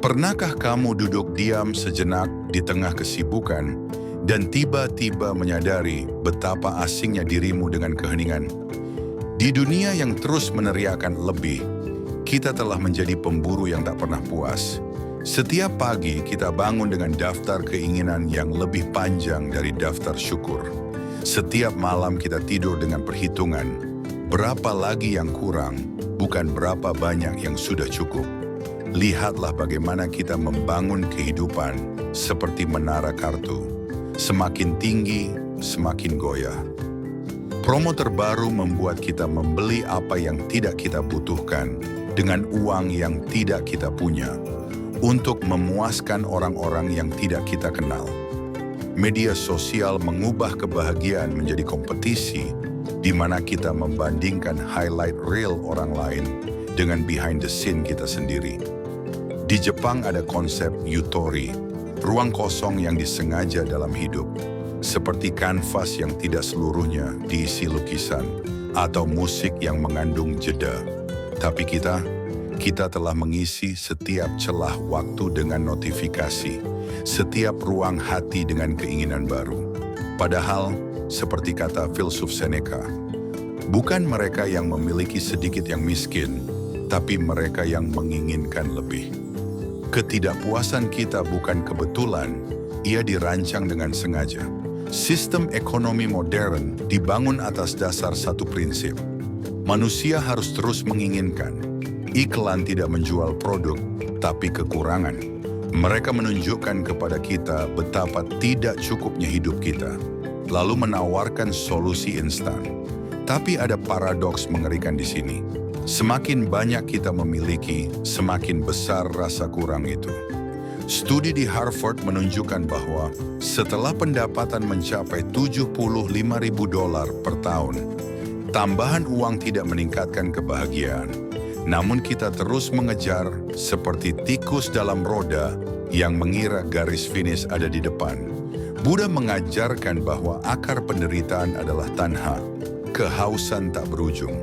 Pernahkah kamu duduk diam sejenak di tengah kesibukan dan tiba-tiba menyadari betapa asingnya dirimu dengan keheningan? Di dunia yang terus meneriakan lebih, kita telah menjadi pemburu yang tak pernah puas. Setiap pagi kita bangun dengan daftar keinginan yang lebih panjang dari daftar syukur. Setiap malam kita tidur dengan perhitungan, berapa lagi yang kurang, bukan berapa banyak yang sudah cukup. Lihatlah bagaimana kita membangun kehidupan seperti menara kartu. Semakin tinggi, semakin goyah. Promo terbaru membuat kita membeli apa yang tidak kita butuhkan dengan uang yang tidak kita punya, untuk memuaskan orang-orang yang tidak kita kenal. Media sosial mengubah kebahagiaan menjadi kompetisi, di mana kita membandingkan highlight reel orang lain dengan behind the scene kita sendiri. Di Jepang ada konsep yutori, ruang kosong yang disengaja dalam hidup, seperti kanvas yang tidak seluruhnya diisi lukisan, atau musik yang mengandung jeda. Tapi kita telah mengisi setiap celah waktu dengan notifikasi, setiap ruang hati dengan keinginan baru. Padahal, seperti kata filsuf Seneca, bukan mereka yang memiliki sedikit yang miskin, tapi mereka yang menginginkan lebih. Ketidakpuasan kita bukan kebetulan, ia dirancang dengan sengaja. Sistem ekonomi modern dibangun atas dasar satu prinsip. Manusia harus terus menginginkan. Iklan tidak menjual produk, tapi kekurangan. Mereka menunjukkan kepada kita betapa tidak cukupnya hidup kita, lalu menawarkan solusi instan. Tapi ada paradoks mengerikan di sini. Semakin banyak kita memiliki, semakin besar rasa kurang itu. Studi di Harvard menunjukkan bahwa setelah pendapatan mencapai $75.000 per tahun, tambahan uang tidak meningkatkan kebahagiaan. Namun kita terus mengejar seperti tikus dalam roda yang mengira garis finish ada di depan. Buddha mengajarkan bahwa akar penderitaan adalah tanha, kehausan tak berujung.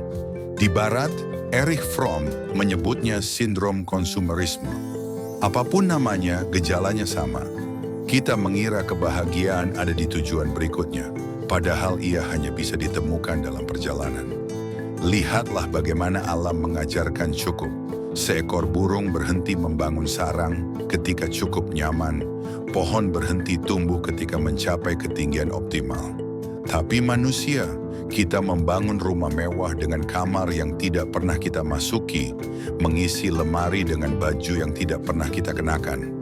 Di Barat, Erich Fromm menyebutnya sindrom konsumerisme. Apapun namanya, gejalanya sama. Kita mengira kebahagiaan ada di tujuan berikutnya, padahal ia hanya bisa ditemukan dalam perjalanan. Lihatlah bagaimana alam mengajarkan cukup. Seekor burung berhenti membangun sarang ketika cukup nyaman. Pohon berhenti tumbuh ketika mencapai ketinggian optimal. Tapi manusia, kita membangun rumah mewah dengan kamar yang tidak pernah kita masuki, mengisi lemari dengan baju yang tidak pernah kita kenakan.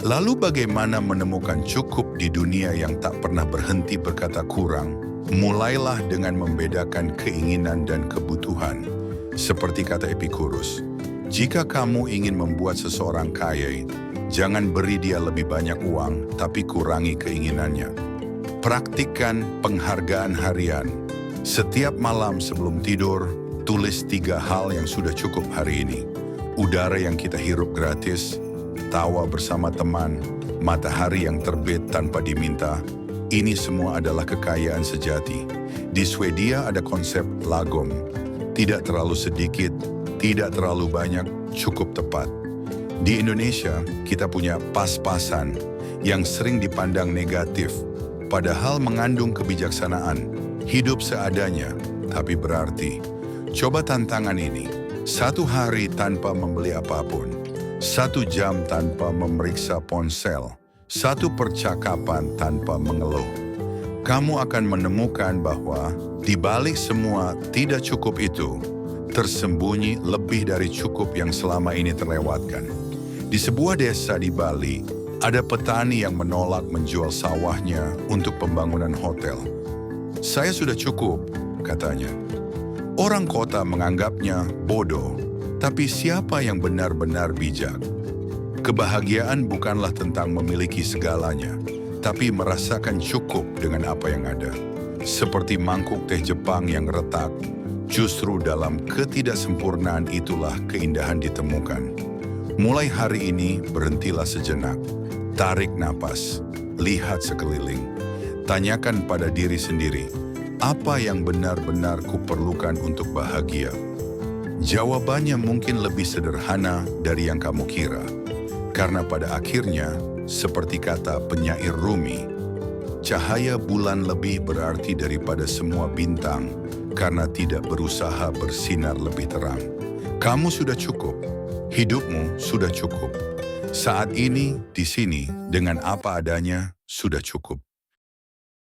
Lalu bagaimana menemukan cukup di dunia yang tak pernah berhenti berkata kurang? Mulailah dengan membedakan keinginan dan kebutuhan. Seperti kata Epicurus, jika kamu ingin membuat seseorang kaya, jangan beri dia lebih banyak uang, tapi kurangi keinginannya. Praktikkan penghargaan harian. Setiap malam sebelum tidur, tulis 3 hal yang sudah cukup hari ini. Udara yang kita hirup gratis, tawa bersama teman, matahari yang terbit tanpa diminta. Ini semua adalah kekayaan sejati. Di Swedia ada konsep lagom. Tidak terlalu sedikit, tidak terlalu banyak, cukup tepat. Di Indonesia, kita punya pas-pasan yang sering dipandang negatif, padahal mengandung kebijaksanaan. Hidup seadanya, tapi berarti. Coba tantangan ini. 1 hari tanpa membeli apapun. 1 jam tanpa memeriksa ponsel. 1 percakapan tanpa mengeluh. Kamu akan menemukan bahwa di balik semua tidak cukup itu, tersembunyi lebih dari cukup yang selama ini terlewatkan. Di sebuah desa di Bali, ada petani yang menolak menjual sawahnya untuk pembangunan hotel. Saya sudah cukup, katanya. Orang kota menganggapnya bodoh, tapi siapa yang benar-benar bijak? Kebahagiaan bukanlah tentang memiliki segalanya, tapi merasakan cukup dengan apa yang ada. Seperti mangkuk teh Jepang yang retak, justru dalam ketidaksempurnaan itulah keindahan ditemukan. Mulai hari ini berhentilah sejenak, tarik napas, lihat sekeliling. Tanyakan pada diri sendiri, apa yang benar-benar kuperlukan untuk bahagia? Jawabannya mungkin lebih sederhana dari yang kamu kira. Karena pada akhirnya, seperti kata penyair Rumi, cahaya bulan lebih berarti daripada semua bintang karena tidak berusaha bersinar lebih terang. Kamu sudah cukup, hidupmu sudah cukup. Saat ini, di sini, dengan apa adanya, sudah cukup.